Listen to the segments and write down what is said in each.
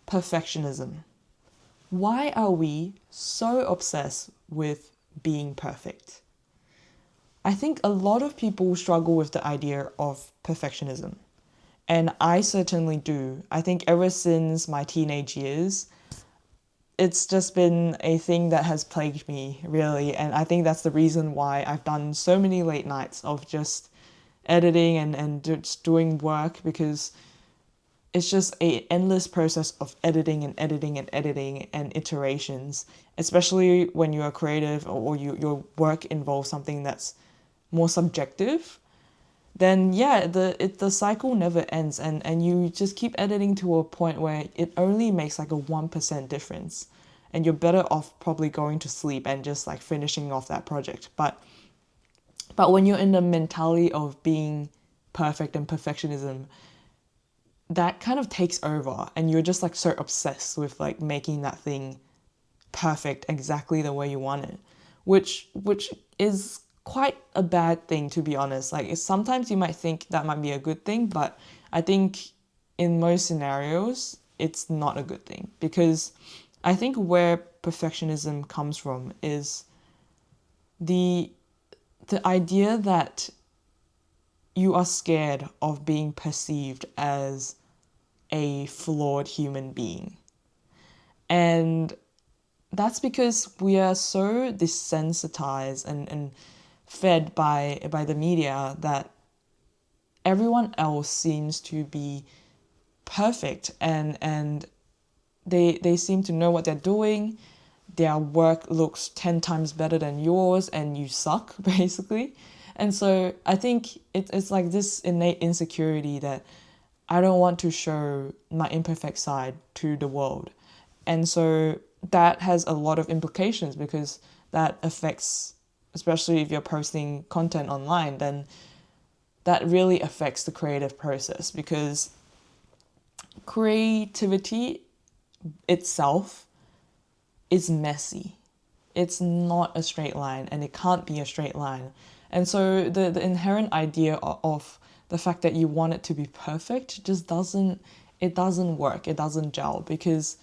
Perfectionism. Why are we so obsessed with being perfect? I think a lot of people struggle with the idea of perfectionism. And I certainly do. I think ever since my teenage years, it's just been a thing that has plagued me, really. And I think that's the reason why I've done so many late nights of just editing and just doing work, because it's just a endless process of editing and editing and editing and iterations, especially when you're creative or your work involves something that's more subjective. Then yeah, the cycle never ends, and you just keep editing to a point where it only makes like a 1% difference, and you're better off probably going to sleep and just like finishing off that project. But when you're in the mentality of being perfect and perfectionism, that kind of takes over, and you're just like so obsessed with like making that thing perfect exactly the way you want it, which is quite a bad thing, to be honest. Like sometimes you might think that might be a good thing, but I think in most scenarios it's not a good thing, because I think where perfectionism comes from is the idea that you are scared of being perceived as a flawed human being. And that's because we are so desensitized and fed by the media that everyone else seems to be perfect, and they seem to know what they're doing. Their work looks 10 times better than yours, and you suck, basically. And so I think it's like this innate insecurity that I don't want to show my imperfect side to the world. And so that has a lot of implications, because that affects, especially if you're posting content online, then that really affects the creative process, because creativity itself is messy. It's not a straight line, and it can't be a straight line. And so the inherent idea of the fact that you want it to be perfect just doesn't work. It doesn't gel, because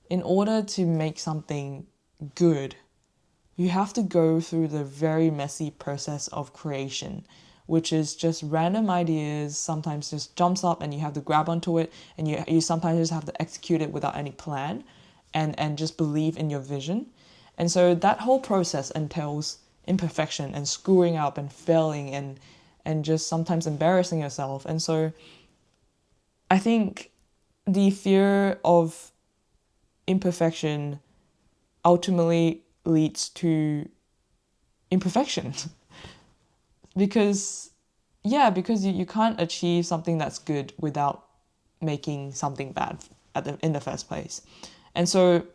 in order to make something good, you have to go through the very messy process of creation, which is just random ideas, sometimes just jumps up and you have to grab onto it, and you sometimes just have to execute it without any plan, and just believe in your vision. And so that whole process entails imperfection and screwing up and failing and just sometimes embarrassing yourself. And so I think the fear of imperfection ultimately leads to imperfection. because because you can't achieve something that's good without making something bad in the first place. And so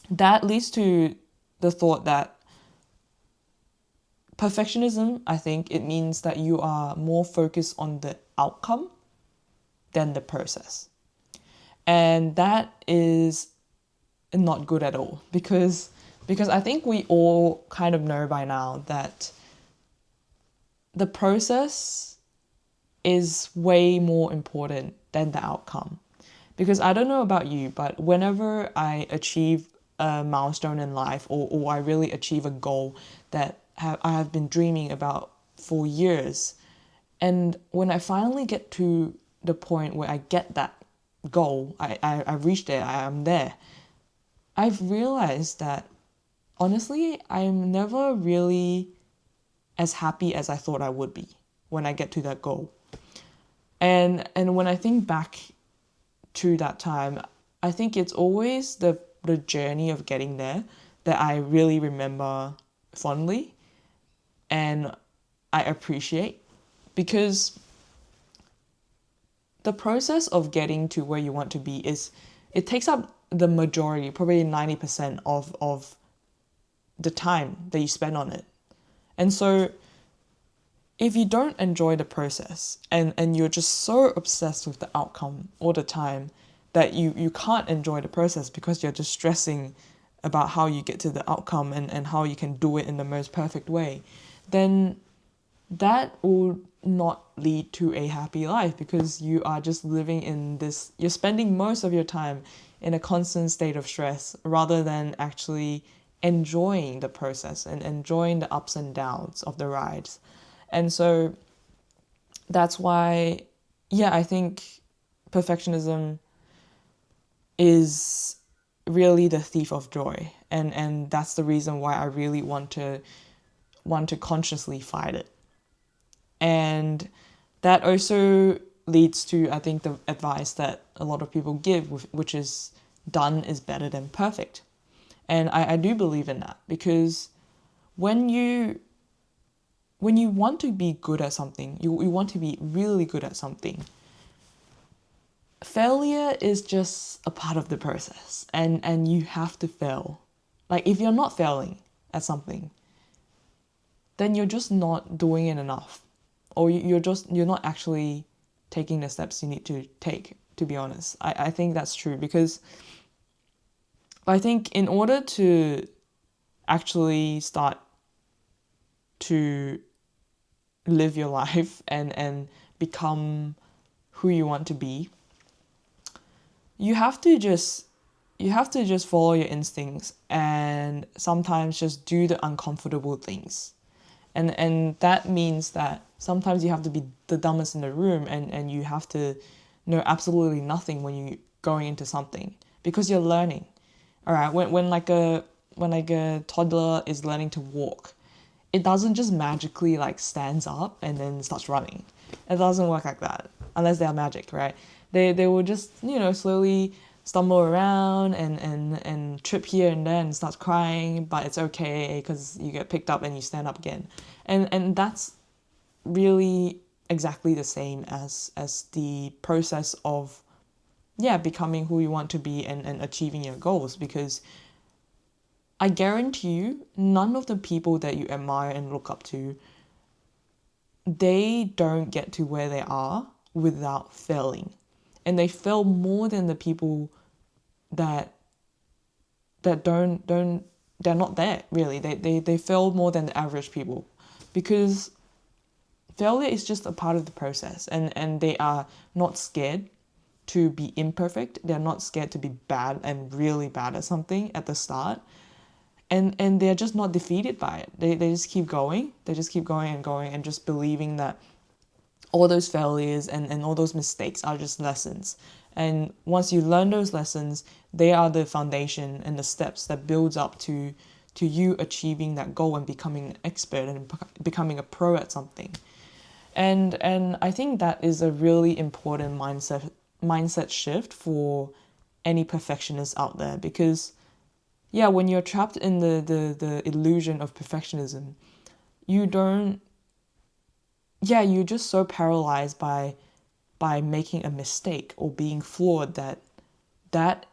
that leads to the thought that perfectionism, I think it means that you are more focused on the outcome than the process. And that is not good at all, because I think we all kind of know by now that the process is way more important than the outcome. Because I don't know about you, but whenever I achieve a milestone in life, or I really achieve a goal that I have been dreaming about for years, and when I finally get to the point where I get that goal, I've reached it, I'm there, I've realized that honestly, I'm never really as happy as I thought I would be when I get to that goal. And when I think back to that time, I think it's always the journey of getting there that I really remember fondly and I appreciate, because the process of getting to where you want to be it takes up the majority, probably 90% of the time that you spend on it. And so if you don't enjoy the process, and you're just so obsessed with the outcome all the time that you can't enjoy the process because you're just stressing about how you get to the outcome and how you can do it in the most perfect way, then that will not lead to a happy life, because you are just living in this, you're spending most of your time in a constant state of stress rather than actually enjoying the process and enjoying the ups and downs of the rides. And so that's why, yeah, I think perfectionism is really the thief of joy. And that's the reason why I really want to consciously fight it. And that also leads to, I think, the advice that a lot of people give, which is done is better than perfect. And I do believe in that, because when you want to be good at something, you want to be really good at something, failure is just a part of the process, and you have to fail. Like, if you're not failing at something, then you're just not doing it enough, or you're not actually taking the steps you need to take, to be honest. I think that's true, because I think in order to actually start to live your life and become who you want to be, you have to just follow your instincts, and sometimes just do the uncomfortable things. And that means that sometimes you have to be the dumbest in the room, and you have to know absolutely nothing when you're going into something, because you're learning. All right, when like a toddler is learning to walk, it doesn't just magically like stands up and then starts running. It doesn't work like that, unless they are magic, right? They will just, slowly stumble around and trip here and there and starts crying, but it's okay because you get picked up and you stand up again. And that's really exactly the same as the process of, yeah, becoming who you want to be and achieving your goals. Because I guarantee you, none of the people that you admire and look up to, they don't get to where they are without failing. And they fail more than the people that don't they're not there, really. They fail more than the average people, because failure is just a part of the process, and they are not scared to be imperfect. They're not scared to be bad and really bad at something at the start. And they're just not defeated by it. They just keep going. They just keep going and going, and just believing that all those failures and all those mistakes are just lessons. And once you learn those lessons, they are the foundation and the steps that builds up to you achieving that goal and becoming an expert and becoming a pro at something. And I think that is a really important mindset shift for any perfectionist out there, because yeah, when you're trapped in the illusion of perfectionism, you don't, yeah, you're just so paralyzed by making a mistake or being flawed that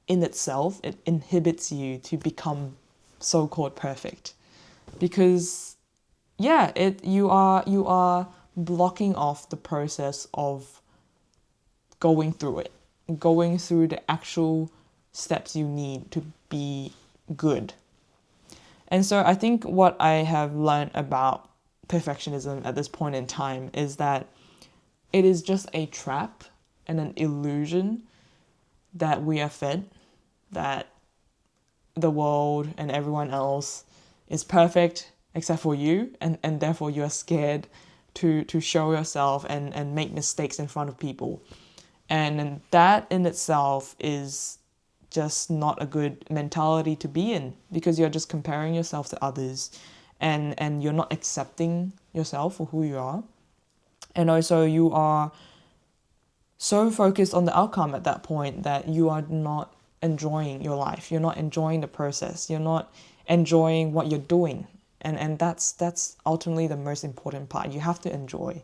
in itself, it inhibits you to become so-called perfect. Because yeah, you are blocking off the process of going through it, going through the actual steps you need to be good. And so I think what I have learned about perfectionism at this point in time is that it is just a trap and an illusion that we are fed, that the world and everyone else is perfect except for you, and therefore you're scared to show yourself and make mistakes in front of people. And that in itself is just not a good mentality to be in, because you're just comparing yourself to others, and you're not accepting yourself for who you are. And also you are so focused on the outcome at that point that you are not enjoying your life. You're not enjoying the process. You're not enjoying what you're doing. And that's ultimately the most important part. You have to enjoy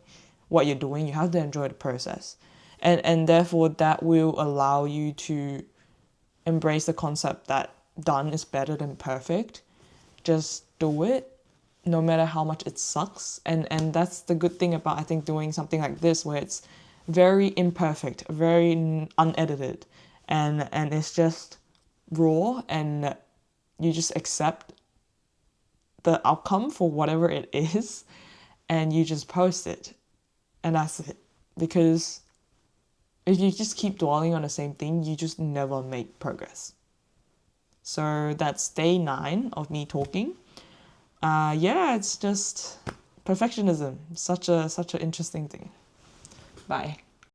what you're doing. You have to enjoy the process. And therefore that will allow you to embrace the concept that done is better than perfect. Just do it, no matter how much it sucks. And that's the good thing about, I think, doing something like this, where it's very imperfect, very unedited, and it's just raw, and you just accept the outcome for whatever it is, and you just post it. And that's it. Because if you just keep dwelling on the same thing, you just never make progress. So that's day 9 of me talking. Yeah, it's just perfectionism. Such an interesting thing. Bye.